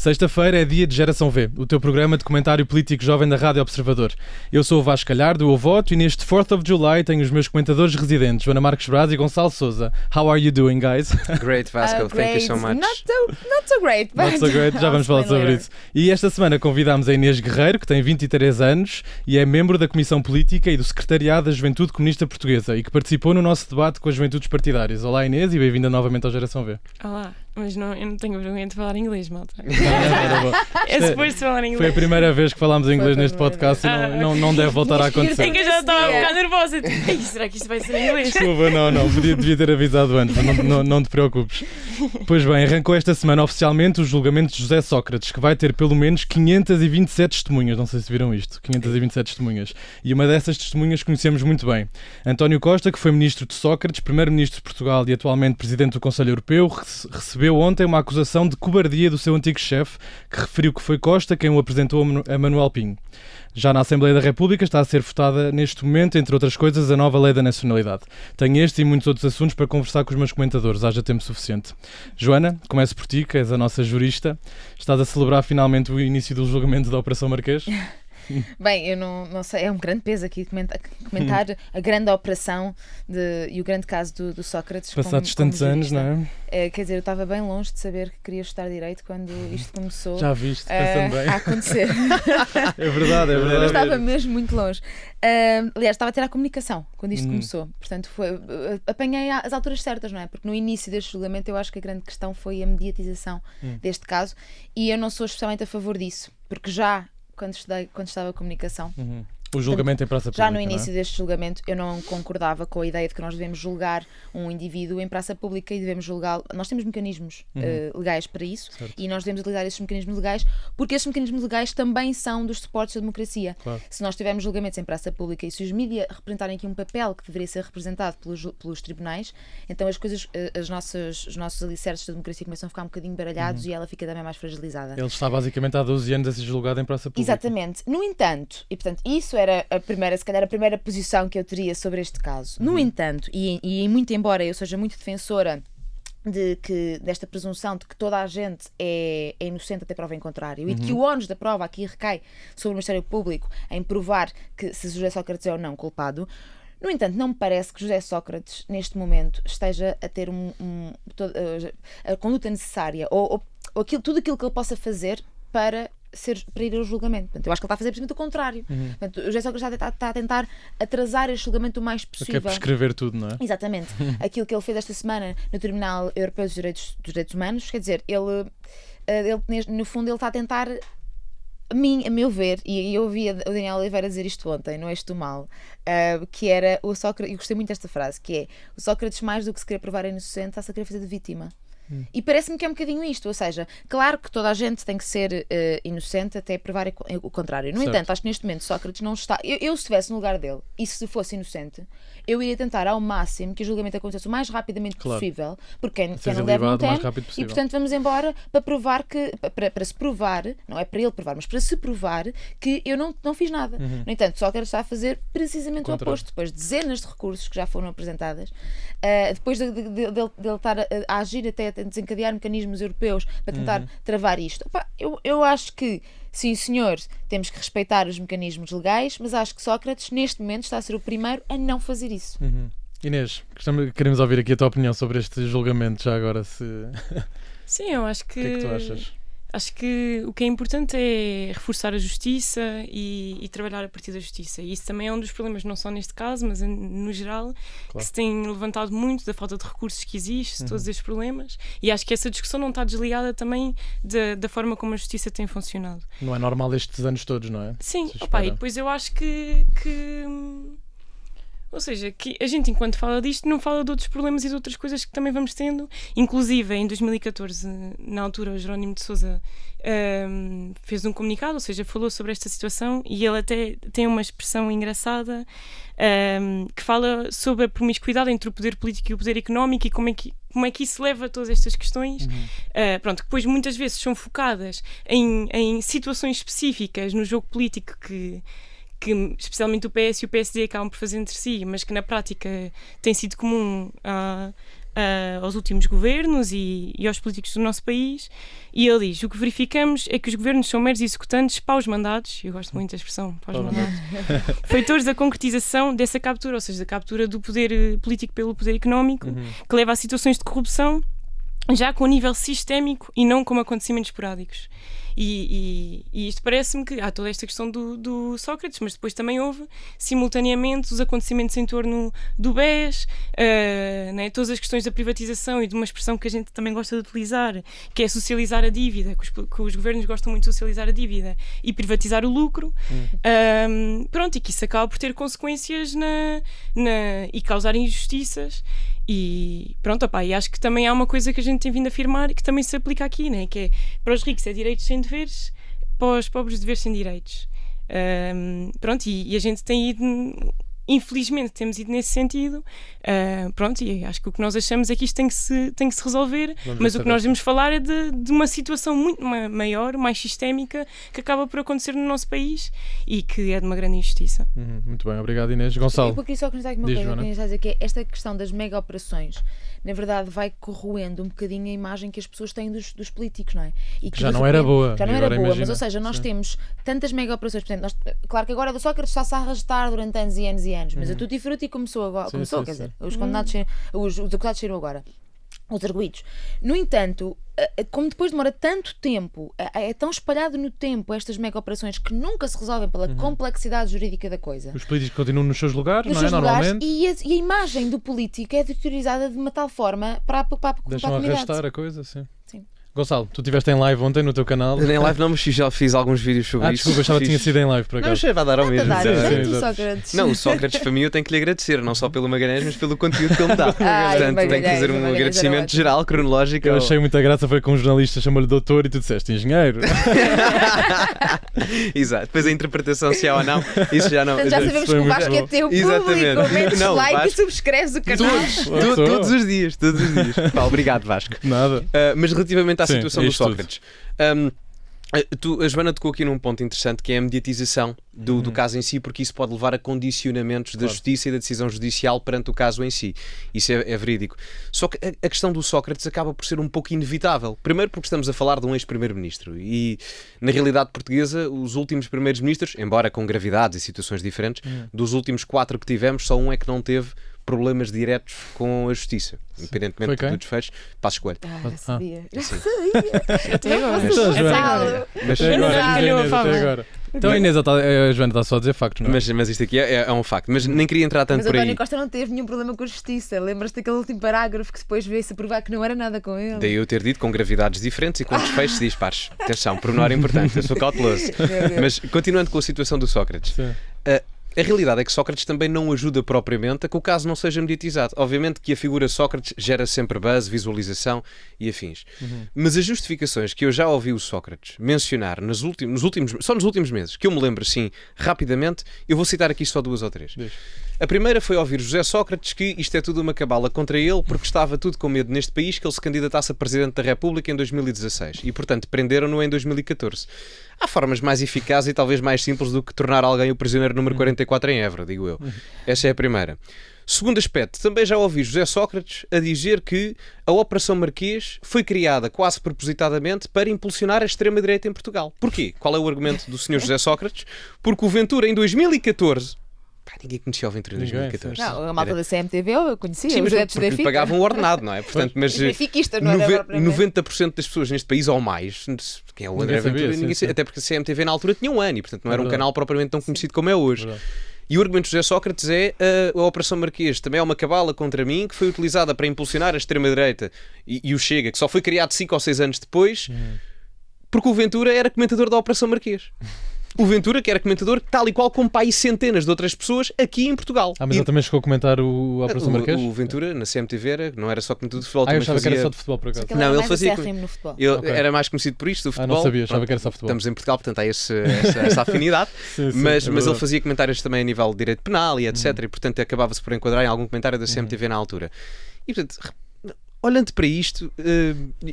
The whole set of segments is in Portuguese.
Sexta-feira é dia de Geração V, o teu programa de comentário político jovem da Rádio Observador. Eu sou o Vasco Calhardo, o voto, e neste 4th of July tenho os meus comentadores residentes, Joana Marques Braz e Gonçalo Sousa. How are you doing, guys? Great, Vasco. Thank you so much. Not so great, but Not so great, já vamos falar sobre isso. E esta semana convidámos a Inês Guerreiro, que tem 23 anos e é membro da Comissão Política e do Secretariado da Juventude Comunista Portuguesa e que participou no nosso debate com as juventudes partidárias. Olá, Inês, e bem-vinda novamente ao Geração V. Olá, mas eu não tenho vergonha de falar inglês, malta. É suposto falar inglês. Foi a primeira vez que falámos inglês neste podcast e não deve voltar a acontecer. É que eu já estava a ficar nervosa. Será que isto vai ser em inglês? Desculpa, não, devia ter avisado antes, mas não te preocupes. Pois bem, arrancou esta semana oficialmente o julgamento de José Sócrates, que vai ter pelo menos 527 testemunhas, não sei se viram isto, 527 testemunhas. E uma dessas testemunhas conhecemos muito bem. António Costa, que foi ministro de Sócrates, primeiro-ministro de Portugal e atualmente presidente do Conselho Europeu, recebeu ontem uma acusação de cobardia do seu antigo chefe, que referiu que foi Costa quem o apresentou a Manuel Pinho. Já na Assembleia da República está a ser votada neste momento, entre outras coisas, a nova Lei da Nacionalidade. Tenho este e muitos outros assuntos para conversar com os meus comentadores, haja tempo suficiente. Joana, começo por ti, que és a nossa jurista. Estás a celebrar finalmente o início do julgamento da Operação Marquês? Bem, eu não sei, é um grande peso aqui comentar a grande operação e o grande caso do Sócrates. Passados tantos anos, não é? Quer dizer, eu estava bem longe de saber que queria estudar Direito quando isto começou Já viste, pensando bem. a acontecer. É verdade. Eu estava mesmo muito longe. Aliás, estava a ter a comunicação quando isto começou. Portanto, apanhei as alturas certas, não é? Porque no início deste julgamento eu acho que a grande questão foi a mediatização deste caso e eu não sou especialmente a favor disso, porque já quando estava a comunicação. O julgamento em praça pública. Já no início deste julgamento eu não concordava com a ideia de que nós devemos julgar um indivíduo em praça pública e devemos julgá-lo. Nós temos mecanismos legais para isso, certo. E nós devemos utilizar esses mecanismos legais porque esses mecanismos legais também são dos suportes da democracia. Claro. Se nós tivermos julgamentos em praça pública e se os mídias representarem aqui um papel que deveria ser representado pelos tribunais, então as coisas, os nossos alicerces da democracia começam a ficar um bocadinho baralhados e ela fica também mais fragilizada. Ele está basicamente há 12 anos a ser julgado em praça pública. Exatamente. No entanto, e portanto isso era se calhar a primeira posição que eu teria sobre este caso. No entanto, e muito embora eu seja muito defensora desta presunção de que toda a gente é inocente até prova em contrário e de que o ónus da prova aqui recai sobre o Ministério Público em provar que se José Sócrates é ou não culpado. No entanto, não me parece que José Sócrates, neste momento, esteja a ter a conduta necessária ou tudo aquilo que ele possa fazer para ir ao julgamento. Portanto, eu acho que ele está a fazer precisamente o contrário. Portanto, o José Sócrates está a tentar atrasar este julgamento o mais possível. Quer prescrever tudo, não é? Exatamente. Aquilo que ele fez esta semana no Tribunal Europeu dos Direitos Humanos, quer dizer, ele no fundo, ele está a tentar, a meu ver, e eu ouvi o Daniel Oliveira dizer isto ontem, não é isto mal, que era o Sócrates, e gostei muito desta frase, que é o Sócrates, mais do que se querer provar inocente, está-se a querer fazer de vítima. E parece-me que é um bocadinho isto, ou seja, claro que toda a gente tem que ser inocente até provar o contrário. No entanto, acho que neste momento Sócrates não está. Eu se estivesse no lugar dele e se fosse inocente, eu iria tentar ao máximo que o julgamento acontecesse o mais rapidamente possível, porque quem não deve não tem. E portanto vamos embora para provar que, para se provar, não é para ele provar, mas para se provar que eu não fiz nada. No entanto, Sócrates está a fazer precisamente o oposto, depois de dezenas de recursos que já foram apresentadas, depois de ele estar a agir até a desencadear mecanismos europeus para tentar travar isto. Eu acho que, sim senhor, temos que respeitar os mecanismos legais, mas acho que Sócrates neste momento está a ser o primeiro a não fazer isso. Inês, queremos ouvir aqui a tua opinião sobre este julgamento já agora. Sim, eu acho que... O que é que tu achas? Acho que o que é importante é reforçar a justiça e trabalhar a partir da justiça. E isso também é um dos problemas, não só neste caso, mas no geral, que se tem levantado muito da falta de recursos que existe, todos estes problemas. E acho que essa discussão não está desligada também da forma como a justiça tem funcionado. Não é normal estes anos todos, não é? Sim, e depois eu acho que ou seja, que a gente, enquanto fala disto, não fala de outros problemas e de outras coisas que também vamos tendo. Inclusive, em 2014, na altura, o Jerónimo de Sousa fez um comunicado, ou seja, falou sobre esta situação, e ele até tem uma expressão engraçada que fala sobre a promiscuidade entre o poder político e o poder económico e como é que isso leva a todas estas questões. Que depois muitas vezes são focadas em situações específicas no jogo político que especialmente o PS e o PSD acabam por fazer entre si, mas que na prática tem sido comum aos últimos governos e aos políticos do nosso país, e ele diz: o que verificamos é que os governos são meros executantes paus-mandados, eu gosto muito da expressão paus-mandados, feitores da concretização dessa captura, ou seja, da captura do poder político pelo poder económico, que leva a situações de corrupção já com nível sistémico e não como acontecimentos esporádicos. E isto parece-me que há toda esta questão do Sócrates, mas depois também houve simultaneamente os acontecimentos em torno do BES, né, todas as questões da privatização e de uma expressão que a gente também gosta de utilizar, que é socializar a dívida, que os governos gostam muito de socializar a dívida e privatizar o lucro. Pronto, e que isso acaba por ter consequências e causar injustiças. E pronto, opá, e acho que também há uma coisa que a gente tem vindo a afirmar que também se aplica aqui, né? Que é, para os ricos é direitos sem deveres, para os pobres deveres sem direitos. Pronto, e a gente tem ido, infelizmente temos ido nesse sentido, pronto, e acho que o que nós achamos é que isto tem que se resolver, mas o que nós devemos falar é de uma situação muito maior, mais sistémica, que acaba por acontecer no nosso país e que é de uma grande injustiça. Muito bem, obrigado, Inês. Gonçalo. Eu queria só acrescentar aqui uma coisa que a dizer, que é esta questão das mega operações, na verdade vai corroendo um bocadinho a imagem que as pessoas têm dos políticos, não é? E que já não era boa. Já não era boa, mas ou seja, nós temos tantas mega operações, portanto, claro que agora do Sócrates está-se a arrastar durante anos e anos e anos, mas a Tutti Frutti começou agora, quer dizer, os condenados, os acusados saíram agora, os arguidos. No entanto, como depois demora tanto tempo, é tão espalhado no tempo estas mega operações que nunca se resolvem pela complexidade jurídica da coisa. Os políticos continuam nos seus lugares, não é? Normalmente. E a imagem do político é deteriorizada de uma tal forma para a comunidade. Deixam arrastar a coisa, sim. Gonçalo, tu estiveste em live ontem no teu canal. Em live não, mas já fiz alguns vídeos sobre isso. Desculpa, achava que tinha sido em live, por acaso. Não, vai dar ao mesmo. Sócrates. Não, o Sócrates para mim eu tenho que lhe agradecer, não só pelo Magalhães, mas pelo conteúdo que ele me dá. Portanto, tenho que fazer um agradecimento geral, cronológico. Eu achei muita graça, foi com um jornalista, chamou-lhe doutor e tu disseste engenheiro. Exato, depois a interpretação se é ou não, isso já não. Já sabemos que o Vasco é teu público, metes like e subscreves o canal. Todos os dias. Obrigado, Vasco. Nada. Mas relativamente à situação do Sócrates. A Joana tocou aqui num ponto interessante, que é a mediatização do caso em si, porque isso pode levar a condicionamentos da justiça e da decisão judicial perante o caso em si. Isso é verídico. Só que a questão do Sócrates acaba por ser um pouco inevitável. Primeiro porque estamos a falar de um ex-primeiro-ministro e, na realidade portuguesa, os últimos primeiros-ministros, embora com gravidades e situações diferentes, dos últimos 4 que tivemos, só um é que não teve problemas diretos com a justiça, independentemente do desfecho. Passos Coelho. Eu sabia. Até agora. Até agora. Então a Inês, a Joana está só a dizer factos, não é? Mas isto aqui é um facto. Mas nem queria entrar tanto por aí. Mas António Costa não teve nenhum problema com a justiça. Lembras-te daquele último parágrafo que depois veio-se a provar que não era nada com ele? Daí eu ter dito com gravidades diferentes e com desfechos dispares. Atenção, pormenor importante, eu sou cauteloso. Mas continuando com a situação do Sócrates. A realidade é que Sócrates também não ajuda propriamente a que o caso não seja mediatizado. Obviamente que a figura Sócrates gera sempre buzz, visualização e afins. Mas as justificações que eu já ouvi o Sócrates mencionar nos últimos meses, que eu me lembro assim rapidamente, eu vou citar aqui só 2 ou 3. A primeira foi ouvir José Sócrates que isto é tudo uma cabala contra ele porque estava tudo com medo neste país que ele se candidatasse a Presidente da República em 2016 e, portanto, prenderam-no em 2014. Há formas mais eficazes e talvez mais simples do que tornar alguém o prisioneiro número 44 em Évora, digo eu. Essa é a primeira. Segundo aspecto, também já ouvi José Sócrates a dizer que a Operação Marquês foi criada quase propositadamente para impulsionar a extrema-direita em Portugal. Porquê? Qual é o argumento do Sr. José Sócrates? Porque o Ventura, em 202014... ninguém conhecia o Ventura em 2014. Não, a malta da CMTV eu conhecia. Sim, mas porque pagavam um ordenado, não é? Portanto, mas 90% das pessoas neste país ou mais, quem é o André Ventura, ninguém sabia, até porque a CMTV na altura tinha 1 ano e, portanto, não era um canal propriamente tão conhecido como é hoje. E o argumento de José Sócrates é a Operação Marquês também é uma cabala contra mim que foi utilizada para impulsionar a extrema-direita e o Chega, que só foi criado 5 ou 6 anos depois, porque o Ventura era comentador da Operação Marquês. O Ventura, que era comentador, tal e qual como para aí centenas de outras pessoas aqui em Portugal. Mas ele também chegou a comentar a Operação Marquês? O Ventura, na CMTV, não era só comentador de futebol. Eu achava que era só de futebol, por acaso. Não, ele fazia... no futebol. Era mais conhecido por isto, do futebol. Não sabia, achava que era só futebol. Estamos em Portugal, portanto há essa afinidade. Mas ele fazia comentários também a nível de direito penal e etc. E, portanto, acabava-se por enquadrar em algum comentário da CMTV na altura. E, portanto, olhando para isto,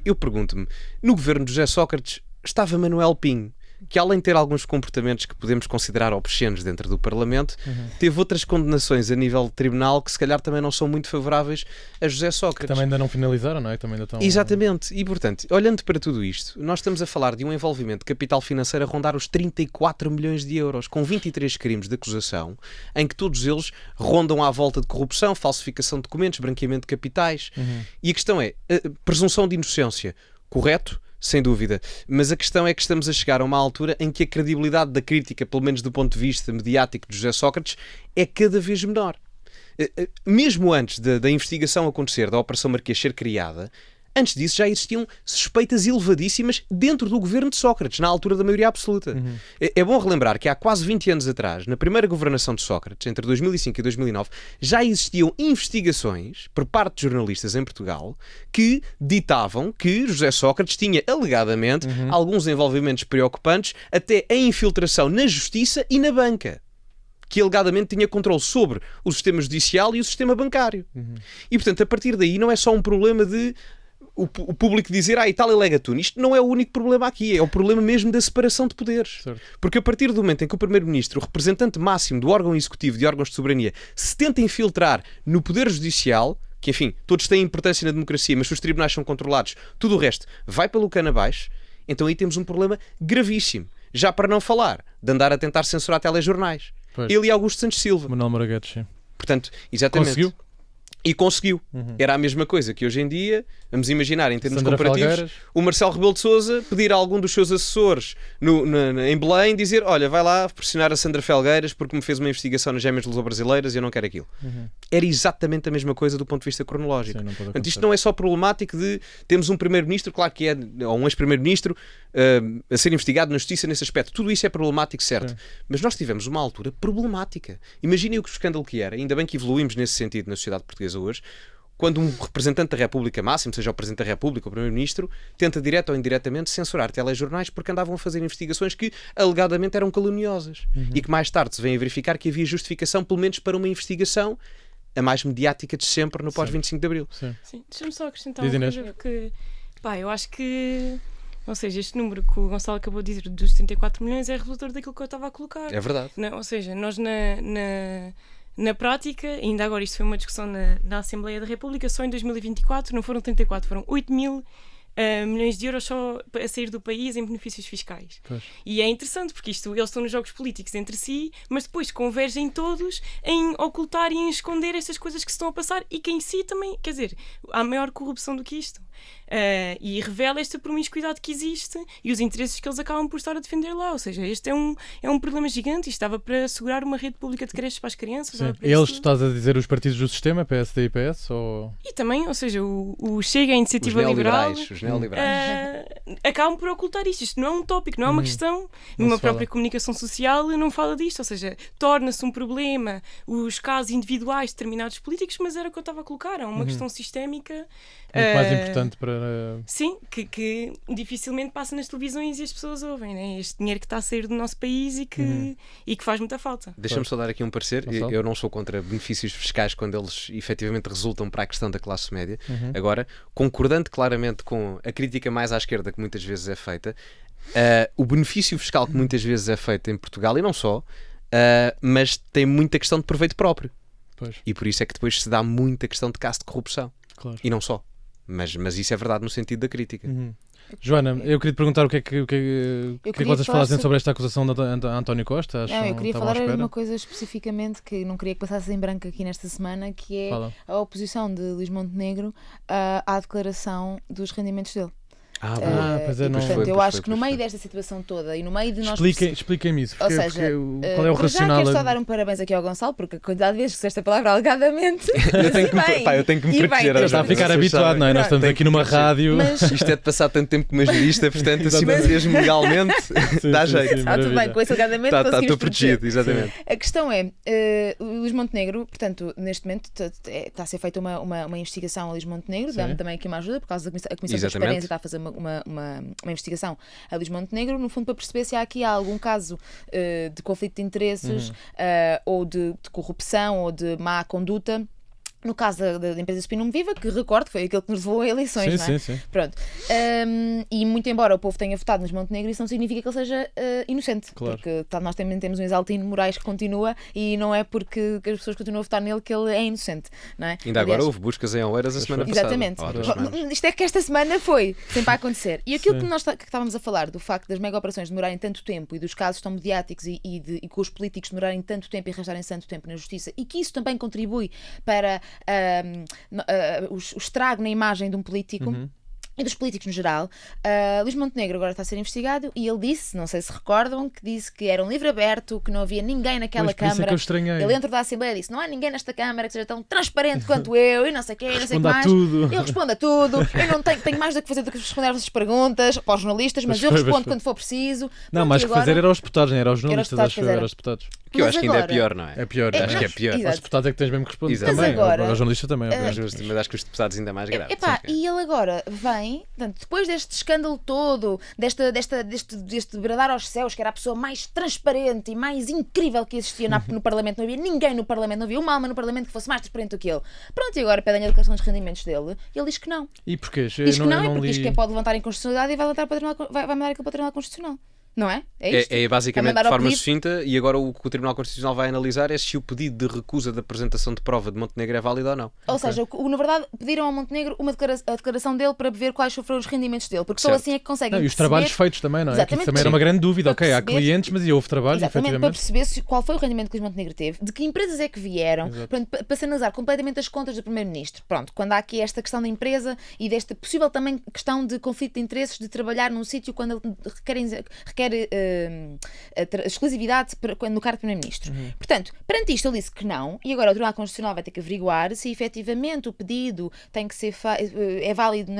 eu pergunto-me, no governo de José Sócrates estava Manuel Pinho. que além de ter alguns comportamentos que podemos considerar obscenos dentro do Parlamento, teve outras condenações a nível de tribunal que se calhar também não são muito favoráveis a José Sócrates. Que também ainda não finalizaram, não é? Também ainda estão... Exatamente. E, portanto, olhando para tudo isto, nós estamos a falar de um envolvimento de capital financeiro a rondar os 34 milhões de euros, com 23 crimes de acusação, em que todos eles rondam à volta de corrupção, falsificação de documentos, branqueamento de capitais. E a questão é, presunção de inocência, correto? Sem dúvida, mas a questão é que estamos a chegar a uma altura em que a credibilidade da crítica, pelo menos do ponto de vista mediático de José Sócrates, é cada vez menor. Mesmo antes da investigação acontecer, da Operação Marquês ser criada, antes disso já existiam suspeitas elevadíssimas dentro do governo de Sócrates, na altura da maioria absoluta. É bom relembrar que há quase 20 anos atrás, na primeira governação de Sócrates, entre 2005 e 2009, já existiam investigações por parte de jornalistas em Portugal que ditavam que José Sócrates tinha alegadamente alguns envolvimentos preocupantes, até a infiltração na justiça e na banca, que alegadamente tinha controle sobre o sistema judicial e o sistema bancário. E, portanto, a partir daí não é só um problema de o público dizer, e tal alega tudo. Isto não é o único problema aqui, é o problema mesmo da separação de poderes. Certo. Porque a partir do momento em que o Primeiro-Ministro, o representante máximo do órgão executivo de órgãos de soberania, se tenta infiltrar no poder judicial, que enfim, todos têm importância na democracia, mas se os tribunais são controlados, tudo o resto vai pelo cano abaixo, então aí temos um problema gravíssimo. Já para não falar de andar a tentar censurar telejornais. Pois. Ele e Augusto Santos Silva. Manuel Moraguetes, sim. Portanto, exatamente. Conseguiu? E conseguiu. Era a mesma coisa que hoje em dia, vamos imaginar em termos Sandra comparativos, Felgueiras. o Marcelo Rebelo de Sousa pedir a algum dos seus assessores em Belém dizer, olha, vai lá pressionar a Sandra Felgueiras porque me fez uma investigação nas gêmeas luso-brasileiras e eu não quero aquilo. Era exatamente a mesma coisa do ponto de vista cronológico. Sim, não pode Portanto, isto acontecer. não é só problemático de temos um primeiro-ministro, claro que é, ou um ex-primeiro-ministro a ser investigado na justiça nesse aspecto. Tudo isso é problemático, certo. Sim. Mas nós tivemos uma altura problemática. Imaginem o escândalo que era. Ainda bem que evoluímos nesse sentido na sociedade portuguesa hoje, quando um representante da República máximo, seja o Presidente da República ou o Primeiro-Ministro, tenta direto ou indiretamente censurar telejornais porque andavam a fazer investigações que alegadamente eram caluniosas e que mais tarde se vem a verificar que havia justificação, pelo menos para uma investigação a mais mediática de sempre no pós-25 de Abril. Sim. Sim, deixa-me só acrescentar Diz, uma Inês. coisa, porque eu acho que, ou seja, este número que o Gonçalo acabou de dizer dos 34 milhões é resultado daquilo que eu estava a colocar. É verdade. Ou seja, nós na prática, ainda agora isto foi uma discussão na Assembleia da República, só em 2024 não foram 34, foram 8 mil milhões de euros só a sair do país em benefícios fiscais. Pois. E é interessante porque eles estão nos jogos políticos entre si, mas depois convergem todos em ocultar e em esconder estas coisas que se estão a passar e que em si também, quer dizer, há maior corrupção do que isto. E revela esta promiscuidade que existe e os interesses que eles acabam por estar a defender lá. Ou seja, este é um problema gigante. Isto estava para assegurar uma rede pública de creches para as crianças. Sim. Eles, estás a dizer, os partidos do sistema, PSD e PS? Ou... E também, ou seja, o Chega, a Os Iniciativa Liberal, neoliberais. Os neoliberais. acabam por ocultar isto. Isto não é um tópico, não é uma questão. Não Numa se fala. própria comunicação social não fala disto. Ou seja, torna-se um problema os casos individuais de determinados políticos, mas era o que eu estava a colocar. É uma questão sistémica. Muito mais importante para... Sim, que dificilmente passa nas televisões e as pessoas ouvem, né? Este dinheiro que está a sair do nosso país e que faz muita falta. Deixa-me só dar aqui um parecer. Gonçalo? Eu não sou contra benefícios fiscais quando eles efetivamente resultam para a questão da classe média. Agora, concordando claramente com a crítica mais à esquerda que muitas vezes é feita, o benefício fiscal que muitas vezes é feito em Portugal, e não só, mas tem muita questão de proveito próprio. Pois, E por isso é que depois se dá muita questão de caso de corrupção. claro. E não só. Mas isso é verdade no sentido da crítica. Joana, eu queria te perguntar o que é que queria vocês falar falassem sobre esta acusação de António Costa. Não, eu queria Estavam à falar de espera? uma coisa especificamente que não queria que passasse em branco aqui nesta semana, que é Fala. a oposição de Luís Montenegro à declaração dos rendimentos dele. pois é, E, não- portanto, Pois eu foi, acho pois que no foi. meio desta situação toda e no meio de nós Expliquem-me isso. Ou Porque, seja, qual é o para racional? Já quero só dar um parabéns aqui ao Gonçalo, porque a quantidade de vezes que disseste a palavra alegadamente. Eu tenho que me, bem. eu tenho que me E bem, proteger. tens Está a Vocês ficar Vocês habituado, sabem. não é? Nós estamos Tenho aqui numa que proteger. rádio. Mas Isto é de passar tanto tempo como jurista, portanto, assim mesmo legalmente, dá sim, jeito. sim. está tudo bem, Maravilha. com esse alegadamente Estou conseguimos protegido, proteger. exatamente. A questão é, o Luís Montenegro, portanto, neste momento está a ser feita uma investigação a Luís Montenegro, dá-me também aqui uma ajuda, por causa da Comissão de Exatamente. Transparência está a fazer uma investigação a Luís Montenegro, no fundo para perceber se há aqui algum caso de conflito de interesses ou de corrupção ou de má conduta No caso da empresa Spinum Viva, que recordo que foi aquele que nos levou a eleições, não é? Sim. Pronto. E muito embora o povo tenha votado nos Montenegro, isso não significa que ele seja inocente. Claro. Porque nós também temos um Exaltino Moraes que continua e não é porque as pessoas continuam a votar nele que ele é inocente, não é? Ainda agora houve buscas em Oeiras a semana passada. Exatamente. Ou há 2 semanas. Isto é que esta semana foi sempre a acontecer. E aquilo que nós que estávamos a falar, do facto das mega operações demorarem tanto tempo e dos casos tão mediáticos e com os políticos demorarem tanto tempo e arrastarem tanto tempo na justiça, e que isso também contribui para o estrago na imagem de um político e dos políticos no geral. Luís Montenegro agora está a ser investigado e ele disse, não sei se recordam, que disse que era um livro aberto, que não havia ninguém naquela Pois, por isso é Câmara. que eu estranhei. Ele dentro da Assembleia disse, não há ninguém nesta Câmara que seja tão transparente quanto eu e não sei o quê, não sei o que Responda a mais. tudo. Eu respondo a tudo, eu não tenho mais do que fazer do que responder às vossas perguntas para os jornalistas, mas eu respondo quando for preciso. Não, Pronto, mais e que agora- fazer era aos deputados, não era aos jornalistas, deputados, acho pois eu, era. era aos deputados. Que eu Mas acho que ainda é agora- pior, não é? É pior. É, Acho que é pior. exato. Aos deputados é que tens mesmo que responder Exato. também. Mas agora- Aos jornalistas também, obviamente. Mas acho que os deputados ainda é mais grave. Epá, Sim. e ele agora vem, portanto, depois deste escândalo todo, deste bradar aos céus, que era a pessoa mais transparente e mais incrível que existia no Parlamento, não havia ninguém no Parlamento, não havia uma alma no Parlamento que fosse mais transparente do que ele. Pronto, e agora pedem a declaração dos rendimentos dele e ele diz que não. E porquê? Diz que não, é porque diz li... que pode levantar inconstitucionalidade e vai mandar aquilo para o Tribunal Constitucional. Não é? É isto? É basicamente mandar de ao forma pedido. sucinta, e agora o que o Tribunal Constitucional vai analisar é se o pedido de recusa da apresentação de prova de Montenegro é válido ou não. Ou seja, na verdade, pediram ao Montenegro a declaração dele para ver quais foram os rendimentos dele, porque só Certo. assim é que conseguem Não, e os perceber- trabalhos feitos também, não é? Que Exatamente. isso também era uma grande dúvida. Para Ok, há perceber- clientes, mas e houve trabalho, Exatamente, para efetivamente. perceber qual foi o rendimento que o Luís Montenegro teve, de que empresas é que vieram, Exato. pronto, para se analisar completamente as contas do Primeiro-Ministro. Pronto, quando há aqui esta questão da empresa e desta possível também questão de conflito de interesses de trabalhar num sítio quando ele requer exclusividade no cargo de Primeiro-Ministro. Portanto, perante isto ele disse que não, e agora o Tribunal Constitucional vai ter que averiguar se efetivamente o pedido tem que ser é válido,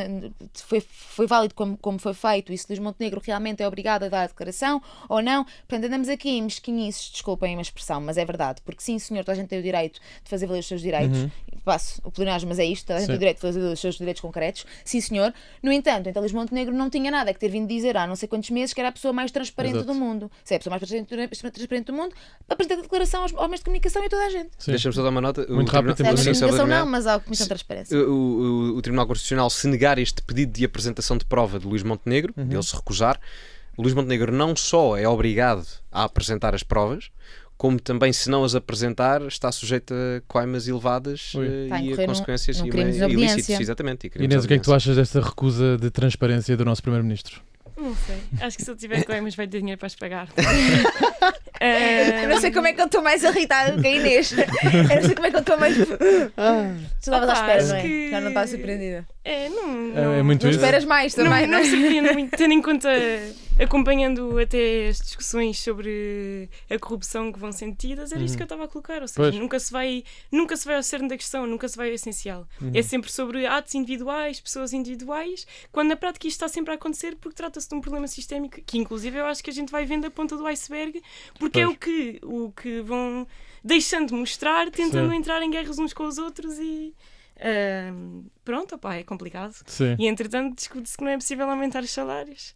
foi válido como foi feito, e se Luís Montenegro realmente é obrigado a dar a declaração ou não. Portanto, andamos aqui em mesquinhices, desculpem a expressão, mas é verdade, porque sim, senhor, toda a gente tem o direito de fazer valer os seus direitos. Passo o plenário, mas é isto, toda a gente tem o direito de fazer valer os seus direitos concretos. Sim, senhor. No entanto, então Luís Montenegro não tinha nada que ter vindo dizer há não sei quantos meses que era a pessoa mais transparente Exato. do mundo. Se é a pessoa mais transparente do mundo, apresenta a declaração aos meios de comunicação e a toda a gente. Sim. Deixa-me só dar uma nota. Muito rápido, Não temos é Sim, a Sim, só para comunicação terminar. não, mas há a Comissão de Transparência. O Tribunal Constitucional, se negar este pedido de apresentação de prova de Luís Montenegro, ele se recusar, o Luís Montenegro não só é obrigado a apresentar as provas, como também, se não as apresentar, está sujeito a coimas elevadas Está a e a incorrer consequências num crime de desobediência. ilícitos. Exatamente. E crimes Inês, de o que é que tu desobediência. achas desta recusa de transparência do nosso Primeiro-Ministro? Não sei. Acho que se ele tiver coimas vai ter dinheiro para as pagar. Eu não sei como é que eu estou mais irritada que a Inês. Eu não sei como é que eu estou mais. Tu estavas à Opa, espera, acho não é? que- Já não estás surpreendida. Não, É muito Não isso. esperas mais não, também, não não me é? surpreende muito, tendo em conta, acompanhando até as discussões sobre a corrupção que vão ser tidas, era isto que eu estava a colocar. Ou seja, Pois. nunca se vai ao cerne da questão, nunca se vai ao essencial. É sempre sobre atos individuais, pessoas individuais, quando na prática isto está sempre a acontecer porque trata-se de um problema sistémico que, inclusive, eu acho que a gente vai vendo a ponta do iceberg, porque é Pois. o que vão deixando de mostrar, tentando Sim. entrar em guerras uns com os outros e. Pronto, opá, é complicado. Sim. E entretanto discute-se que não é possível aumentar os salários.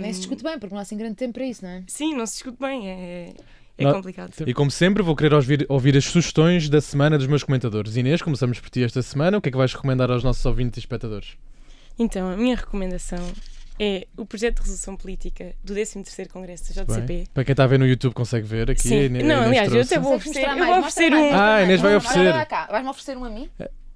Nem se discute bem, porque não há assim grande tempo para isso, não é? Sim, não se discute bem, é Não- complicado. E como sempre, vou querer ouvir as sugestões da semana dos meus comentadores. Inês, começamos por ti esta semana. O que é que vais recomendar aos nossos ouvintes e espectadores? Então, a minha recomendação é o projeto de resolução política do 13º Congresso da JCP. Bem, para quem está a ver no YouTube consegue ver aqui. Sim. a Inês Não, aliás, eu trouxe. até vou Consegues oferecer, mostrar eu mais? vou Mostra oferecer mais, um. mostra Ah, mais. Inês vai Olha, oferecer. olha cá. Vais-me oferecer um a mim?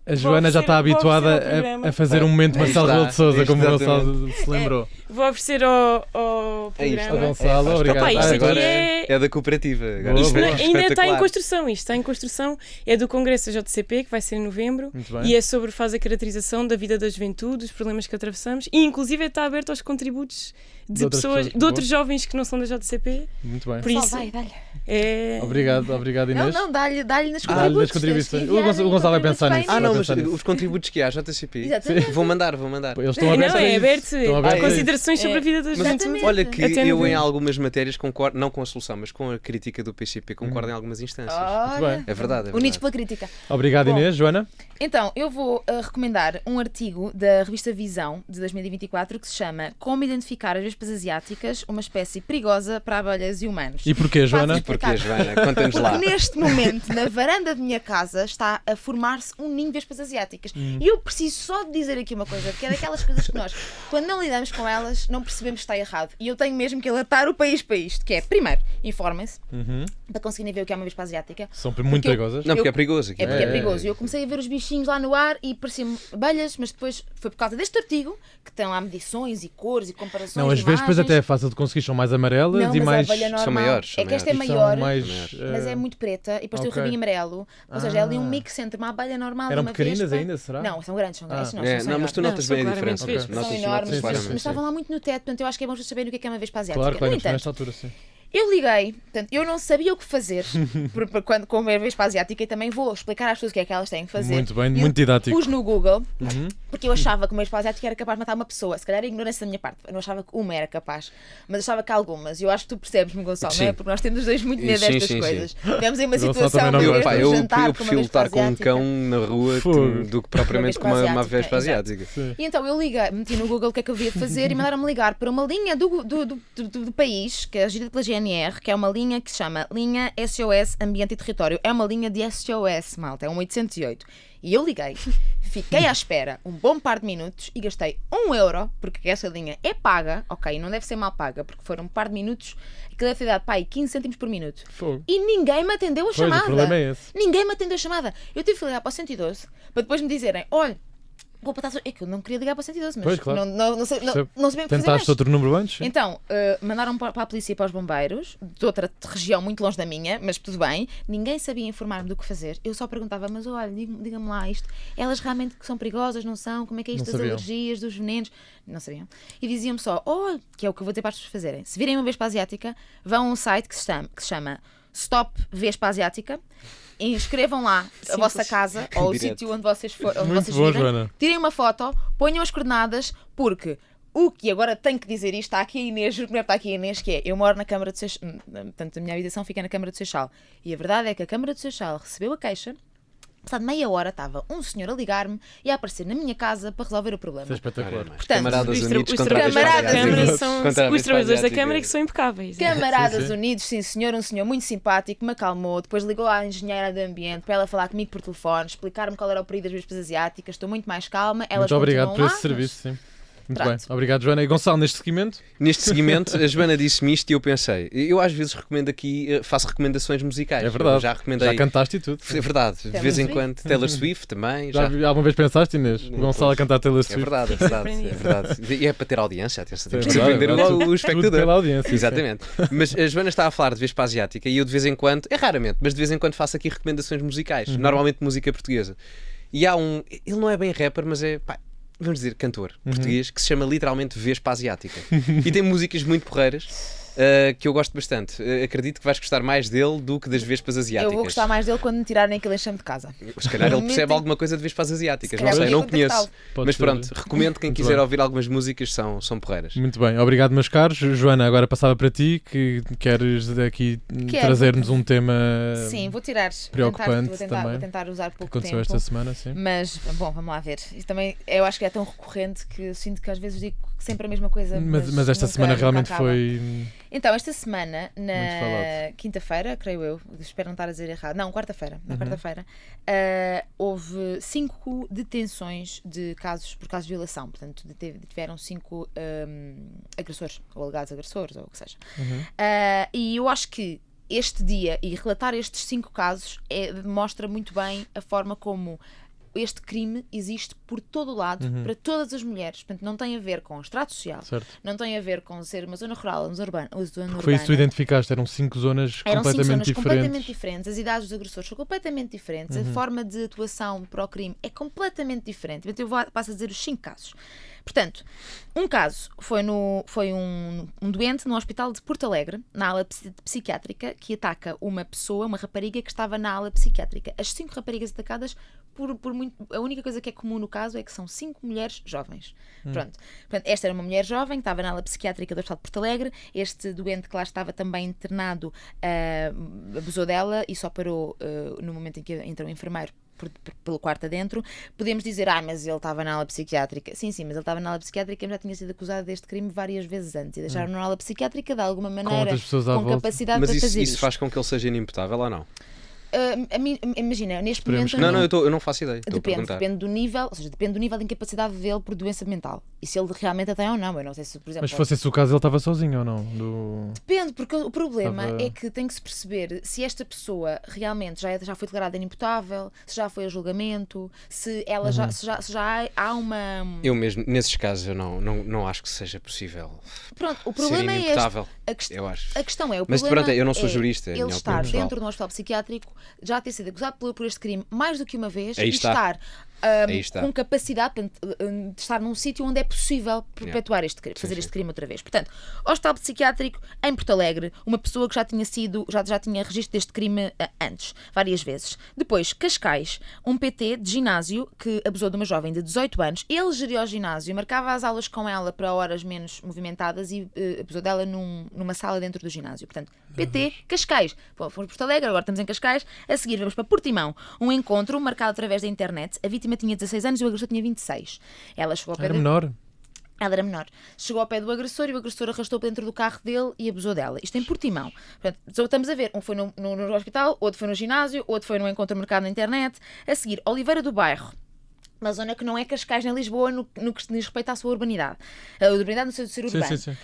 A Joana já está vou oferecer habituada ao programa. a fazer um momento Aí Marcelo está, Rebelo de Sousa, como o exatamente. Gonçalo se lembrou. Vou oferecer ao É isto, programa. Gonçalo, faz obrigado. parte. Opa, isto Agora aqui é da cooperativa. Agora Boa, isto boa. é Ainda está em espetacular. construção, isto está em construção. É do Congresso da JCP, que vai ser em novembro. Muito bem. E é sobre, faz a caracterização da vida da juventude, dos problemas que atravessamos e inclusive está aberto aos contributos De outras pessoas. de outros jovens que não são da JCP. Muito bem. Por isso, Vai, dá-lhe. é... Obrigado Não, Inês. não, dá-lhe nas Dá-lhe contribuições. nas contribuições. tens que O enviar Gonçalo vai contributos pensar para nisso. a Ah, não, Inês. mas os contributos que há, JCP. Exatamente. Vou mandar. Eles estão abertos Não, a é isso. aberto Estão a abertos a isso. considerações sobre a vida da Mas juventude. Exatamente. olha que Até eu em novembro. algumas matérias concordo, não com a solução, mas com a crítica do PCP, concordo em algumas instâncias. Olha. bem. É verdade, é Unidos verdade. pela crítica. Obrigado Bom. Inês. Joana? Então, eu vou recomendar um artigo da revista Visão de 2024 que se chama Como identificar as vespas asiáticas uma espécie perigosa para abelhas e humanos. E porquê, Joana? E porquê, Joana? Conta-nos lá. Porque neste momento, na varanda da minha casa, está a formar-se um ninho de vespas asiáticas. E eu preciso só de dizer aqui uma coisa, que é daquelas coisas que nós, quando não lidamos com elas, não percebemos que está errado. E eu tenho mesmo que alertar o país para isto, que é, primeiro, informem-se, para conseguirem ver o que é uma vespa asiática. São muito perigosas. Não, porque é perigoso aqui. É porque é perigoso. E eu comecei a ver os bichinhos lá no ar e pareciam abelhas, mas depois foi por causa deste artigo, que tem lá medições e cores e comparações. Não, as vespas até é fácil de conseguir, são mais amarelas Não, e mas mais. a abelha normal, São maiores, é que esta é São maior, mais, mas é muito preta e depois tem o ok. rabinho amarelo. Ou seja, é ali um mix entre uma abelha normal Eram e uma pequeninas vespa. ainda, será? Não, são grandes, são grandes. Não, mas tu Não, notas são bem a claramente diferença. vespas. Notas- São notas enormes, sim, claramente. sim, mas estavam lá muito no teto, portanto eu acho que é bom vocês saberem o que é uma vespa asiática. Claro, No nesta entanto, altura, sim. eu liguei, portanto, eu não sabia o que fazer quando com a vespa asiática e também vou explicar às pessoas o que é que elas têm que fazer. Muito bem, E muito didático. Pus no Google, porque eu achava que uma vespa asiática era capaz de matar uma pessoa. Se calhar é ignorância da minha parte. Eu não achava que uma era capaz, mas achava que algumas. E eu acho que tu percebes-me, Gonçalo, não é? Sim. Porque nós temos os dois muito medo Sim, destas sim, coisas. Tivemos aí uma Gonçalo situação também não uma gosta. vez Pá, num eu jantar com uma prefiro vespa lutar com um asiática. cão na rua Fogo. do que propriamente com Uma uma vespa vespa asiática, asiática. E então eu liguei, meti no Google o que é que eu devia fazer e mandaram-me ligar para uma linha do país, que é gerida pela GNR, que é uma linha que se chama Linha SOS Ambiente e Território. É uma linha de SOS, malta, é um 808. E eu liguei, fiquei à espera um bom par de minutos e gastei €1, porque essa linha é paga, ok, não deve ser mal paga, porque foram um par de minutos que deve ter dado, pai, 15 cêntimos por minuto. Fogo. E ninguém me atendeu a Pois, chamada. o problema é esse. Ninguém me atendeu a chamada. Eu tive que ligar para o 112 para depois me dizerem, olha, vou passar... É que eu não queria ligar para o 112, mas Pois, claro. não sabia o que fazer mais. Tentaste outro número antes? Então, mandaram para a polícia e para os bombeiros, de outra região muito longe da minha, mas tudo bem. Ninguém sabia informar-me do que fazer. Eu só perguntava, mas olha, diga-me lá isto. Elas realmente que são perigosas, não são? Como é que é isto Não das sabiam. alergias, dos venenos? Não sabiam. E diziam-me só, olha, que é o que eu vou dizer para as pessoas fazerem. Se virem uma vespa asiática, vão a um site que se chama Stop Vespa Asiática. E escrevam lá a vossa casa ou o Direto. sítio onde vocês forem, onde Muito vocês bom, virem. Joana. Tirem uma foto, ponham as coordenadas, porque o que agora tenho que dizer isto, está aqui a Inês, juro que não está aqui a Inês, que é, eu moro na Câmara de Seixal, portanto a minha habitação fica na Câmara de Seixal, e a verdade é que a Câmara de Seixal recebeu a queixa, passado meia hora estava um senhor a ligar-me e a aparecer na minha casa para resolver o problema. Isso é espetacular. Portanto, Camaradas Os unidos contra a vespa camaradas asiática. unidos são, Contra a os vespa trabalhadores da asiática. Câmara é que são impecáveis. Camaradas Sim, sim. Unidos, sim senhor, um senhor muito simpático, me acalmou, depois ligou à engenheira do ambiente para ela falar comigo por telefone, explicar-me qual era o perigo das vespas asiáticas, estou muito mais calma, elas Muito obrigado por continuam esse lá, serviço, sim. Muito Pronto. bem. Obrigado, Joana. E Gonçalo, neste seguimento? Neste seguimento, a Joana disse-me isto e eu pensei, eu às vezes recomendo aqui, faço recomendações musicais. É verdade. Eu já recomendei. Já cantaste e tudo. É verdade, de Taylor vez em Swift. quando. Taylor Swift também. Já alguma vez pensaste, Inês? O Gonçalo a cantar Taylor É Swift? verdade, é verdade, é verdade. E é para ter audiência, atenção, temos de É verdade, surpreender é verdade. o Tudo espectador. pela audiência, sim. Exatamente. Mas a Joana está a falar de vespa asiática e eu de vez em quando, é raramente, mas de vez em quando faço aqui recomendações musicais, normalmente música portuguesa. E há ele não é bem rapper, mas é, pá, vamos dizer, cantor português, que se chama literalmente Vespa Asiática. E tem músicas muito porreiras. Que eu gosto bastante. Acredito que vais gostar mais dele do que das vespas asiáticas. Eu vou gostar mais dele quando me tirarem aquele enxame de casa. Se calhar ele percebe Metem- alguma coisa de vespas asiáticas. Se Não calhar sei, vou não conheço. contactá-lo. Pode Mas ser. pronto, recomendo quem Muito quiser bem. ouvir algumas músicas, são porreiras. Muito bem, obrigado, meus caros. Joana, agora passava para ti, que queres aqui Quero. trazer-nos um tema Sim, vou tirar. preocupante vou também, vou tentar usar que pouco aconteceu tempo. esta semana, sim. Mas, bom, vamos lá ver. Isto também, eu acho que é tão recorrente que eu sinto que às vezes digo sempre a mesma coisa. Mas esta nunca- semana nunca realmente acaba. foi. Então, esta semana, Muito na falado. quinta-feira, creio eu, espero não estar a dizer errado, não, quarta-feira, na Uhum. quarta-feira, houve 5 detenções de casos por casos de violação. Portanto, tiveram 5 agressores, ou alegados agressores, ou o que seja. Uhum. E eu acho que este dia, e relatar estes 5 casos, mostra muito bem a forma como este crime existe por todo o lado, para todas as mulheres. Portanto, não tem a ver com extrato social, Certo. não tem a ver com ser uma zona rural, uma zona urbana. Foi isso que tu identificaste, eram 5 zonas Eram 5 completamente zonas diferentes. completamente diferentes, as idades dos agressores são completamente diferentes, a forma de atuação para o crime é completamente diferente. Então, eu passo a dizer os 5 casos. Portanto, um caso foi um doente no hospital de Porto Alegre, na ala psiquiátrica, que ataca uma pessoa, uma rapariga que estava na ala psiquiátrica. As 5 raparigas atacadas, a única coisa que é comum no caso é que são 5 mulheres jovens. Pronto. Portanto, esta era uma mulher jovem, que estava na ala psiquiátrica do hospital de Porto Alegre. Este doente que lá estava também internado abusou dela e só parou no momento em que entrou o enfermeiro pelo quarto adentro, podemos dizer, mas ele estava na ala psiquiátrica. Sim, mas ele estava na ala psiquiátrica e já tinha sido acusado deste crime várias vezes antes. E deixaram na ala psiquiátrica de alguma maneira, com capacidade mas para fazer isso faz com que ele seja inimputável ou não? Imagina, neste Esperemos momento... Não, eu não faço ideia. Depende do nível, ou seja, depende do nível de incapacidade dele por doença mental. E se ele realmente a tem ou não. Eu não sei se, por exemplo... Mas se fosse esse o caso, ele estava sozinho ou não? Depende, porque o problema é que tem que se perceber se esta pessoa realmente já foi declarada inimputável, se já foi a julgamento, se ela se já há uma... Eu mesmo, nesses casos, eu não acho que seja possível. Pronto, o problema é este. Eu acho. A questão é, mas pronto, eu não sou jurista. Ele estar dentro de um hospital psiquiátrico, já ter sido acusado por este crime mais do que uma vez, e estar com capacidade de estar num sítio onde é possível perpetuar este crime, fazer este crime outra vez. Portanto, hospital psiquiátrico em Porto Alegre, uma pessoa que já tinha registro deste crime antes, várias vezes. Depois, Cascais, um PT de ginásio que abusou de uma jovem de 18 anos. Ele geria o ginásio, marcava as aulas com ela para horas menos movimentadas e abusou dela numa sala dentro do ginásio. Portanto, PT, Cascais. Fomos para Porto Alegre, agora estamos em Cascais. A seguir vamos para Portimão, um encontro marcado através da internet. A vítima tinha 16 anos e o agressor tinha 26. Ela chegou ao pé menor. Ela era menor. Chegou ao pé do agressor e o agressor arrastou para dentro do carro dele e abusou dela. Isto em Portimão. Portanto, estamos a ver, um foi no hospital, outro foi no ginásio, outro foi num encontro marcado na internet. A seguir, Oliveira do Bairro. Uma zona que não é Cascais nem Lisboa no que diz respeito à sua urbanidade. A urbanidade no seu ser urbano. Sim.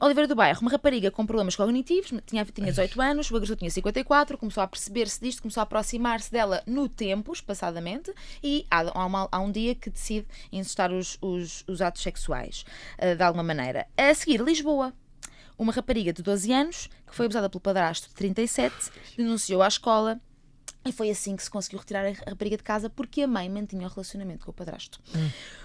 Oliveira do Bairro, uma rapariga com problemas cognitivos, tinha 18 anos, o agressor tinha 54, começou a perceber-se disto, começou a aproximar-se dela no tempo, espaçadamente, e há um dia que decide incitar os atos sexuais, de alguma maneira. A seguir, Lisboa. Uma rapariga de 12 anos, que foi abusada pelo padrasto de 37, denunciou à escola. E foi assim que se conseguiu retirar a rapariga de casa, porque a mãe mantinha o relacionamento com o padrasto.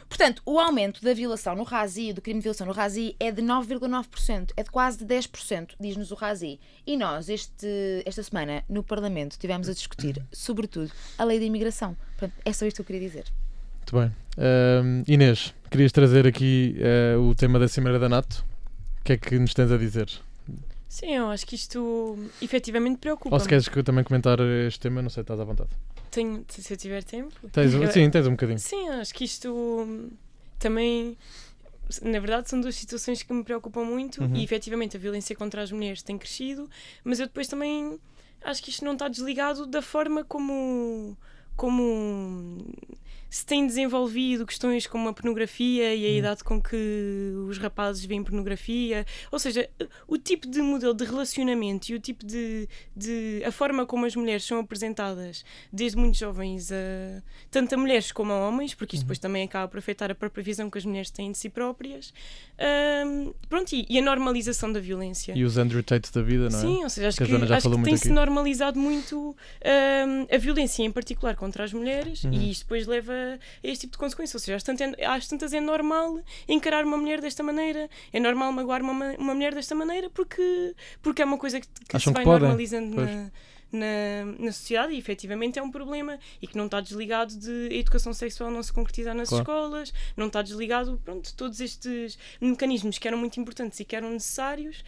Portanto, o aumento da violação no RASI, do crime de violação no RASI, é de 9,9%, é de quase de 10%, diz-nos o RASI. E nós, esta semana, no Parlamento, tivemos a discutir, sobretudo, a lei da imigração. Portanto, é só isto que eu queria dizer. Muito bem. Inês, querias trazer aqui o tema da Cimeira da NATO? O que é que nos tens a dizer? Sim, eu acho que isto efetivamente preocupa-me. Ou se queres também comentar este tema, não sei, estás à vontade. Se eu tiver tempo. Sim, tens um bocadinho. Sim, acho que isto também, na verdade, são duas situações que me preocupam muito e efetivamente a violência contra as mulheres tem crescido, mas eu depois também acho que isto não está desligado da forma como se tem desenvolvido questões como a pornografia e a idade com que os rapazes veem pornografia, ou seja, o tipo de modelo de relacionamento e o tipo de a forma como as mulheres são apresentadas desde muito jovens, tanto a mulheres como a homens, porque isto depois também acaba por afetar a própria visão que as mulheres têm de si próprias, e a normalização da violência. E os Andrew Tate da vida, não é? Sim, ou seja, acho que tem-se normalizado muito a violência, em particular contra as mulheres, e isto depois leva a este tipo de consequência. Ou seja, às tantas é normal encarar uma mulher desta maneira, é normal magoar uma mulher desta maneira, porque é uma coisa que se vai normalizando na sociedade, e efetivamente é um problema e que não está desligado de a educação sexual não se concretizar nas escolas, não está desligado, de todos estes mecanismos que eram muito importantes e que eram necessários,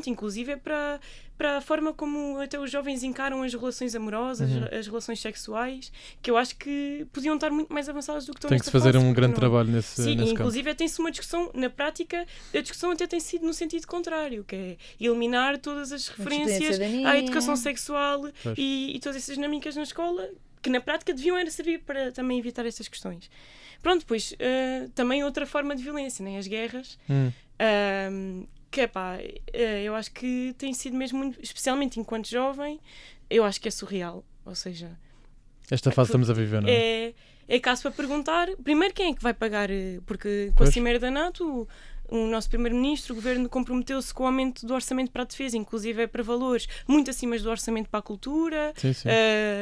inclusive é para a forma como até os jovens encaram as relações amorosas, as relações sexuais, que eu acho que podiam estar muito mais avançadas do que estão. Tem que se fazer um grande trabalho nesse Sim, nesse inclusive tem-se uma discussão, na prática, a discussão até tem sido no sentido contrário, que é eliminar todas as referências à educação sexual e todas essas dinâmicas na escola, que na prática deviam servir para também evitar estas questões. Pois, também outra forma de violência, né? As guerras, que eu acho que tem sido mesmo muito, especialmente enquanto jovem, eu acho que é surreal, ou seja... Esta fase estamos a viver, não é? É caso para perguntar, primeiro, quem é que vai pagar, porque com a Cimeira da NATO... O nosso primeiro-ministro, o governo, comprometeu-se com o aumento do orçamento para a defesa, inclusive é para valores muito acima do orçamento para a cultura,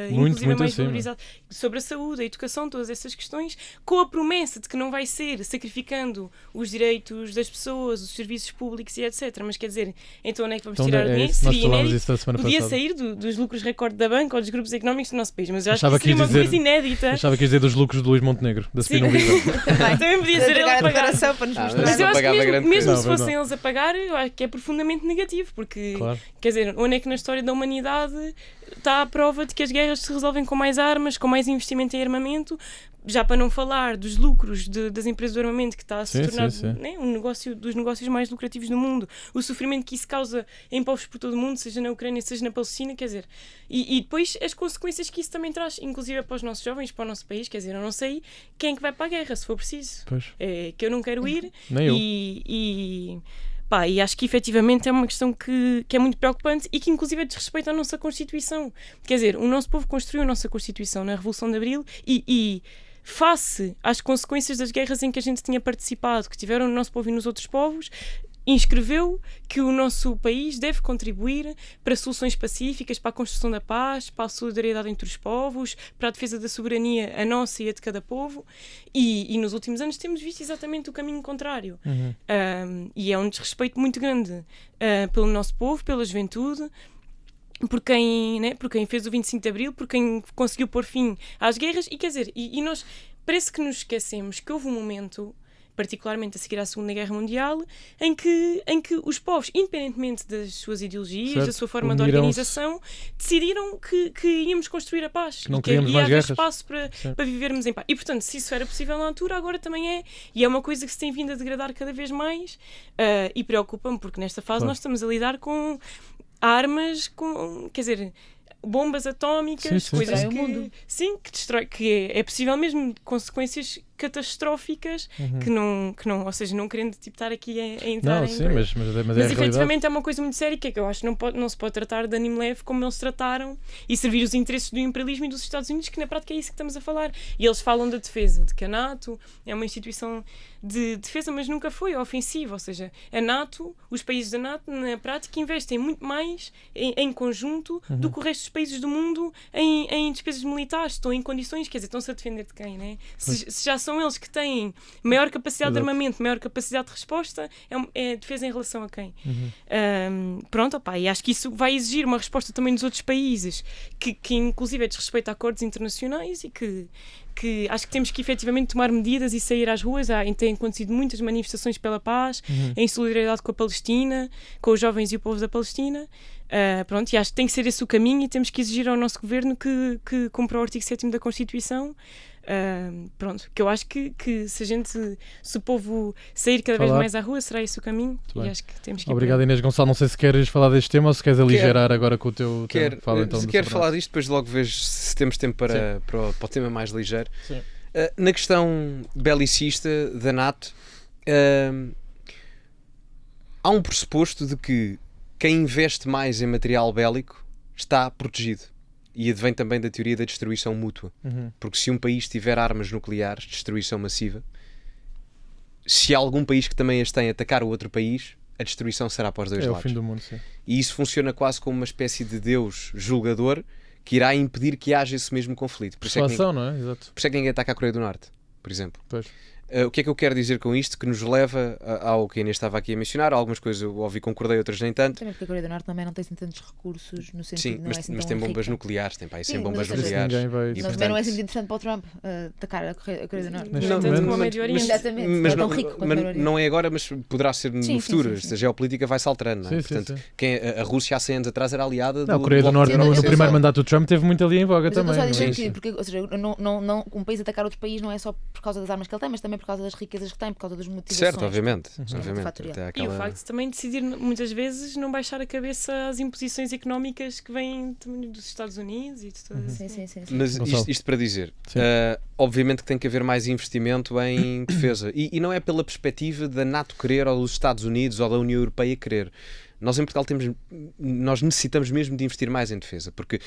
inclusive muito mais acima. valorizado, sobre a saúde, a educação, todas essas questões, com a promessa de que não vai ser sacrificando os direitos das pessoas, os serviços públicos e etc. Mas quer dizer, então onde é que vamos tirar o dinheiro? Seria inédito, podia sair dos lucros recorde da banca ou dos grupos económicos do nosso país, mas eu acho que seria uma coisa inédita. Achava que ia dizer dos lucros do Luís Montenegro, da Spin Viva. Também podia ser ele a declaração para nos mostrar. Mas eu acho que grande mesmo coisa. se fossem eles a pagar, eu acho que é profundamente negativo, porque, Claro. quer dizer, onde é que na história da humanidade está a prova de que as guerras se resolvem com mais armas, com mais investimento em armamento, já para não falar dos lucros das empresas do armamento, que está a se Sim, tornar sim. né, um negócio dos negócios mais lucrativos do mundo, o sofrimento que isso causa em povos por todo o mundo, seja na Ucrânia, seja na Palestina, quer dizer, e depois as consequências que isso também traz, inclusive para os nossos jovens, para o nosso país, quer dizer, eu não sei quem é que vai para a guerra, se for preciso. Pois. É que eu não quero ir. Nem eu. E acho que efetivamente é uma questão que é muito preocupante e que inclusive desrespeita a nossa Constituição. Quer dizer, o nosso povo construiu a nossa Constituição na Revolução de Abril e face às consequências das guerras em que a gente tinha participado, que tiveram no nosso povo e nos outros povos, inscreveu que o nosso país deve contribuir para soluções pacíficas, para a construção da paz, para a solidariedade entre os povos, para a defesa da soberania, a nossa e a de cada povo, e nos últimos anos temos visto exatamente o caminho contrário. E é um desrespeito muito grande pelo nosso povo, pela juventude, por quem fez o 25 de Abril, por quem conseguiu pôr fim às guerras, e quer dizer, e nós parece que nos esquecemos que houve um momento, particularmente a seguir à Segunda Guerra Mundial, em que os povos, independentemente das suas ideologias, Certo. da sua forma de Uniram-se. organização, decidiram que íamos construir a paz. Que não e que queríamos ia mais haver guerras. espaço Sim. para vivermos em paz. E, portanto, se isso era possível na altura, agora também é. E é uma coisa que se tem vindo a degradar cada vez mais e preocupa-me, porque nesta fase Claro. nós estamos a lidar com armas, quer dizer, bombas atómicas, Sim, sim, coisas sim. que, Destrói o mundo. sim, que destrói, que é possível mesmo consequências catastróficas que não, ou seja, não querendo estar aqui a entrar Não, em... sim, mas é a realidade. efetivamente é uma coisa muito séria, que é que eu acho que não se pode tratar de anime leve como eles trataram e servir os interesses do imperialismo e dos Estados Unidos, que na prática é isso que estamos a falar. E eles falam da defesa, de que a NATO é uma instituição de defesa, mas nunca foi ofensiva, ou seja, a NATO, os países da NATO, na prática, investem muito mais em conjunto do que o resto dos países do mundo em despesas militares. Estão em condições, quer dizer, estão-se a defender de quem, né? Se já são eles que têm maior capacidade de Exato. armamento, maior capacidade de resposta, é defesa em relação a quem? Pronto, opá, e acho que isso vai exigir uma resposta também dos outros países, que inclusive é desrespeito a acordos internacionais e que acho que temos que efetivamente tomar medidas e sair às ruas. Têm acontecido muitas manifestações pela paz, em solidariedade com a Palestina, com os jovens e o povo da Palestina. Pronto, e acho que tem que ser esse o caminho e temos que exigir ao nosso governo que cumpra o artigo 7º da Constituição. Pronto, que eu acho que se o povo sair cada vez Falar. mais à rua, será esse o caminho. Muito E bem. acho que temos que ir Obrigado, por aí. Inês Gonçalo. Não sei se queres falar deste tema ou se queres aligerar agora com o teu tema. Fala então Se do quero Sobrenatural. falar disto, depois logo vejo se temos tempo para o tema mais ligeiro. Sim. Na questão belicista da NATO, há um pressuposto de que quem investe mais em material bélico está protegido. E advém também da teoria da destruição mútua. Porque se um país tiver armas nucleares, destruição massiva, se algum país que também as tem atacar o outro país, a destruição será para os dois É o lados. fim do mundo, sim. E isso funciona quase como uma espécie de Deus julgador que irá impedir que haja esse mesmo conflito. Por isso é que Persuasão, não é? Exato. por isso é que ninguém ataca a Coreia do Norte, por exemplo. Pois. O que é que eu quero dizer com isto? Que nos leva ao que a Inês estava aqui a mencionar. Algumas coisas eu ouvi, concordei, outras nem tanto. Também porque a Coreia do Norte também não tem assim tantos recursos no sentido Sim, não é assim mas tão tem bombas rica. nucleares, tem pá, Sim, 100 bombas mas ou seja, nucleares. ninguém vai- E, Mas portanto, também não é assim muito interessante para o Trump atacar a Coreia do Norte. No Neste entanto, momento- como o Médio Oriente. Exatamente, mas é tão não, rico quanto o mas Médio Oriente. não é agora, mas poderá ser no Sim, futuro. sim, Ou sim. seja, a geopolítica vai se alterando. Não é? Sim, sim, Portanto, sim. a Rússia há 100 anos atrás era aliada Não, a do Coreia do Bloco Norte de no Euro primeiro USSR. mandato do Trump teve muito ali em voga Mas eu estou também. só a dizer não é? Sim, que, porque, ou seja, não, um país atacar outro país não é só por causa das armas que ele tem, mas também por causa das riquezas que tem, por causa das motivações. Certo, obviamente. Uhum. obviamente. Fatorial. Até E o aquela- facto de também decidir muitas vezes não baixar a cabeça às imposições económicas que vêm também dos Estados Unidos e de todas Sim, sim, sim. sim. Mas Gonçalo. isto para dizer, Sim. obviamente que tem que haver mais investimento em defesa. E não é pela perspectiva da NATO querer, ou dos Estados Unidos, ou da União Europeia querer. Nós em Portugal nós necessitamos mesmo de investir mais em defesa, porque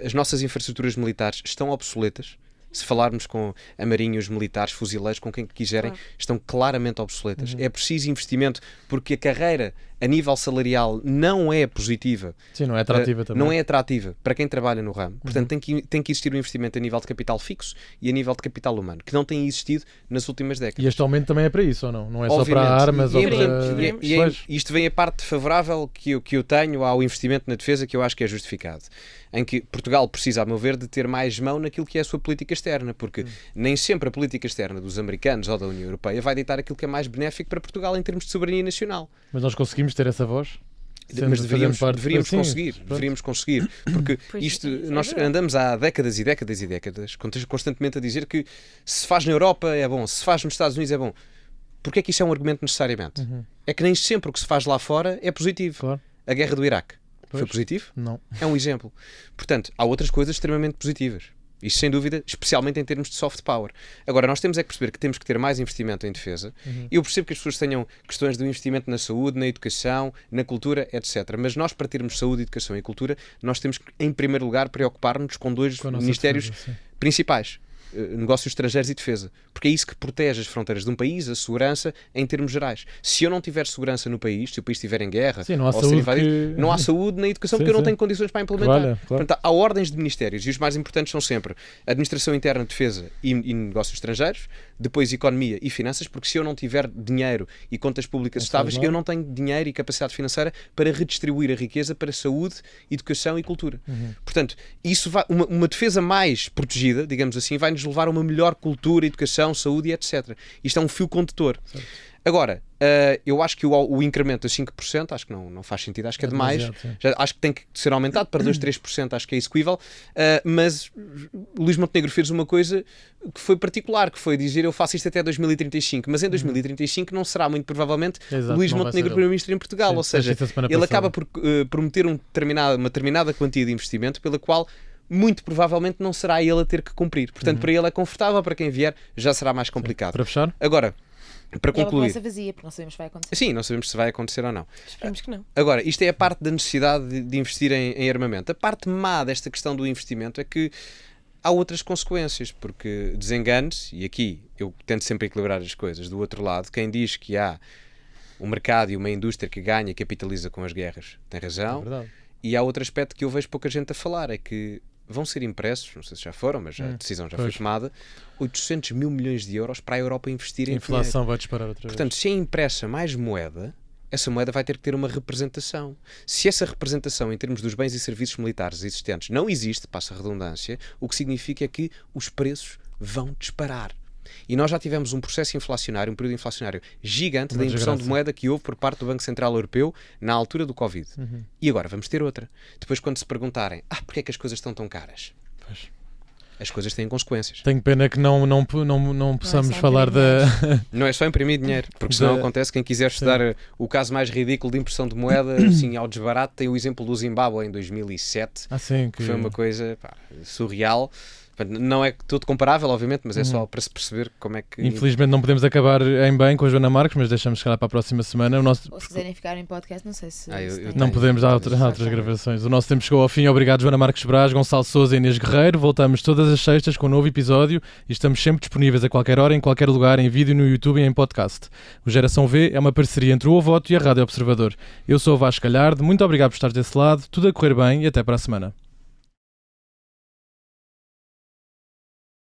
as nossas infraestruturas militares estão obsoletas. Se falarmos com a Marinha, os militares, fuzileiros, com quem quiserem, Claro. estão claramente obsoletas. É preciso investimento, porque a carreira a nível salarial não é positiva. Sim, não é atrativa também. Não é atrativa para quem trabalha no ramo. Portanto, tem que existir um investimento a nível de capital fixo e a nível de capital humano, que não tem existido nas últimas décadas. E este aumento também é para isso, ou não? Não é só para Obviamente. armas ou para... Veremos. Pois. Isto vem a parte favorável que eu tenho ao investimento na defesa, que eu acho que é justificado. Em que Portugal precisa, a meu ver, de ter mais mão naquilo que é a sua política externa, porque nem sempre a política externa dos americanos ou da União Europeia vai ditar aquilo que é mais benéfico para Portugal em termos de soberania nacional. Mas nós conseguimos ter essa voz? Mas deveríamos conseguir, porque nós andamos há décadas e décadas e décadas constantemente a dizer que se faz na Europa é bom, se faz nos Estados Unidos é bom. Porque é que isso é um argumento necessariamente? É que nem sempre o que se faz lá fora é positivo. Claro. A guerra do Iraque foi positivo? Não. É um exemplo. Portanto, há outras coisas extremamente positivas. Isso sem dúvida, especialmente em termos de soft power. Agora, nós temos é que perceber que temos que ter mais investimento em defesa. Eu percebo que as pessoas tenham questões do investimento na saúde, na educação, na cultura, etc. Mas nós, para termos saúde, educação e cultura, nós temos que, em primeiro lugar, preocupar-nos com dois ministérios principais. Negócios estrangeiros e defesa, porque é isso que protege as fronteiras de um país, a segurança em termos gerais. Se eu não tiver segurança no país, se o país estiver em guerra, sim, não há ou saúde ser invadido, não há saúde na educação, porque eu não tenho condições para implementar. Claro. Portanto, há ordens de ministérios e os mais importantes são sempre a administração interna, defesa e negócios estrangeiros, depois economia e finanças, porque se eu não tiver dinheiro e contas públicas estáveis, eu não tenho dinheiro e capacidade financeira para redistribuir a riqueza para saúde, educação e cultura. Portanto, isso vai, uma defesa mais protegida, digamos assim, vai-nos levar a uma melhor cultura, educação, saúde e etc. Isto é um fio condutor. Certo. Agora, eu acho que o incremento a 5%, acho que não faz sentido, acho que é demais. Acho que tem que ser aumentado para 2, 3%, acho que é execuível. Mas Luís Montenegro fez uma coisa que foi particular, que foi dizer eu faço isto até 2035, mas em 2035 não será muito provavelmente Luís Montenegro Primeiro-Ministro em Portugal. Ou seja, ele acaba por prometer uma determinada quantia de investimento pela qual muito provavelmente não será ele a ter que cumprir. Portanto, para ele é confortável, para quem vier já será mais complicado. Para fechar? Agora, para concluir... É uma promessa vazia, porque não sabemos se vai acontecer. Sim, não sabemos se vai acontecer ou não. Esperemos que não. Agora, isto é a parte da necessidade de investir em armamento. A parte má desta questão do investimento é que há outras consequências, porque desengane-se, e aqui eu tento sempre equilibrar as coisas, do outro lado, quem diz que há um mercado e uma indústria que ganha e capitaliza com as guerras tem razão. É verdade. E há outro aspecto que eu vejo pouca gente a falar, é que vão ser impressos, não sei se já foram, mas a decisão já foi tomada, 800 mil milhões de euros para a Europa investir em dinheiro. A inflação vai disparar outra vez. Portanto, se é impressa mais moeda, essa moeda vai ter que ter uma representação. Se essa representação em termos dos bens e serviços militares existentes não existe, passa a redundância, o que significa é que os preços vão disparar. E nós já tivemos um processo inflacionário, um período inflacionário gigante da impressão de moeda que houve por parte do Banco Central Europeu na altura do Covid. E agora vamos ter outra. Depois, quando se perguntarem, porque é que as coisas estão tão caras? Pois. As coisas têm consequências. Tenho pena que não possamos falar da... Não é só imprimir dinheiro, porque senão acontece, quem quiser estudar o caso mais ridículo de impressão de moeda, assim, ao desbarato, tem o exemplo do Zimbábue em 2007, que foi uma coisa surreal. Não é tudo comparável, obviamente, mas é só para se perceber como é que... Infelizmente não podemos acabar em bem com a Joana Marques, mas deixamos chegar para a próxima semana. Ou se quiserem ficar em podcast, não sei se... não podemos dar outras gravações. O nosso tempo chegou ao fim. Obrigado, Joana Marques Braz, Gonçalo Sousa e Inês Guerreiro. Voltamos todas as sextas com um novo episódio e estamos sempre disponíveis a qualquer hora, em qualquer lugar, em vídeo, no YouTube e em podcast. O Geração V é uma parceria entre o Ovoto e a Rádio Observador. Eu sou o Vasco Galhardo. Muito obrigado por estar desse lado. Tudo a correr bem e até para a semana.